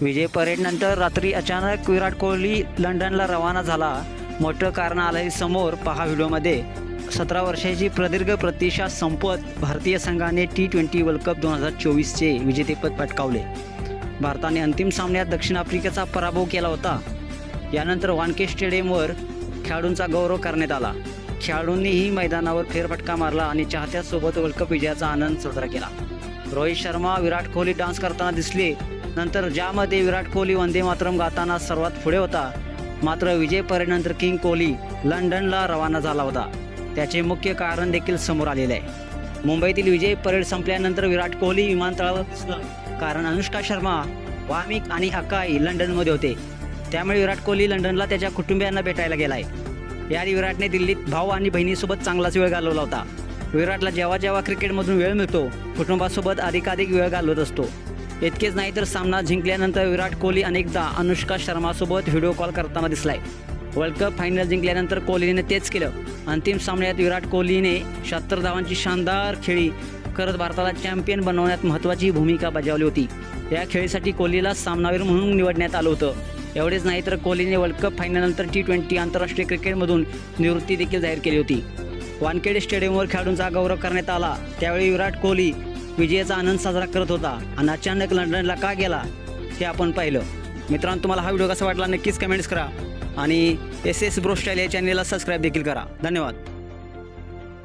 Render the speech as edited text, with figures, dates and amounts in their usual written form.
विजय परेडनंतर रात्री अचानक विराट कोहली लंडनला रवाना झाला। मोठं कारण आलंय समोर, पहा व्हिडिओमध्ये। 17 वर्षाची प्रदीर्घ प्रतीक्षा संपत भारतीय संघाने T20 वर्ल्ड कप 2024चे विजेतेपद पटकावले। भारताने अंतिम सामन्यात दक्षिण आफ्रिकेचा पराभव केला होता। यानंतर वानखेडे स्टेडियमवर खेळाडूंचा गौरव करण्यात आला। खेळाडूंनीही मैदानावर फेरफटका मारला आणि चाहत्यांसोबत वर्ल्ड कप विजयाचा आनंद साजरा केला। रोहित शर्मा, विराट कोहली डान्स करताना दिसले। नंतर ज्यामध्ये विराट कोहली वंदे मातरम गाताना सर्वात पुढे होता। मात्र विजय परेडनंतर किंग कोहली लंडनला रवाना झाला होता। त्याचे मुख्य कारण देखील समोर आलेले आहे। मुंबईतील विजय परेड संपल्यानंतर विराट कोहली विमानतळावर पोहोचला, कारण अनुष्का शर्मा, वामिक आणि अकाई लंडनमध्ये होते। त्यामुळे विराट कोहली लंडनला त्याच्या कुटुंबियांना भेटायला गेलाय। याआधी विराटने दिल्लीत भाऊ आणि बहिणीसोबत चांगलाच वेळ घालवला होता। विराटला जेव्हा क्रिकेटमधून वेळ मिळतो, कुटुंबासोबत अधिकाधिक वेळ घालवत असतो। इतकेच नाही तर सामना जिंकल्यानंतर विराट कोहली अनेकदा अनुष्का शर्मासोबत व्हिडिओ कॉल करताना दिसलाय। वर्ल्ड कप फायनल जिंकल्यानंतर कोहलीने तेच केलं। अंतिम सामन्यात विराट कोहलीने 76 धावांची शानदार खेळी करत भारताला चॅम्पियन बनवण्यात महत्त्वाची भूमिका बजावली होती। या खेळीसाठी कोहलीला सामनावीर म्हणून निवडण्यात आलं होतं। एवढेच नाही तर कोहलीने वर्ल्ड कप फायनलनंतर T20 आंतरराष्ट्रीय क्रिकेटमधून निवृत्ती देखील जाहीर केली होती। वानखेडे स्टेडियमवर खेळाडूंचा गौरव करण्यात आला। त्यावेळी विराट कोहली विजयाचा आनंद साजरा करत होता आणि अचानक लंडनला का गेला हे आपण पाहिलं। मित्रांनो, तुम्हाला हा व्हिडिओ कसा वाटला नक्कीच कमेंट्स करा आणि SS ब्रो स्टाईल या चॅनलला सबस्क्राईब देखील करा। धन्यवाद।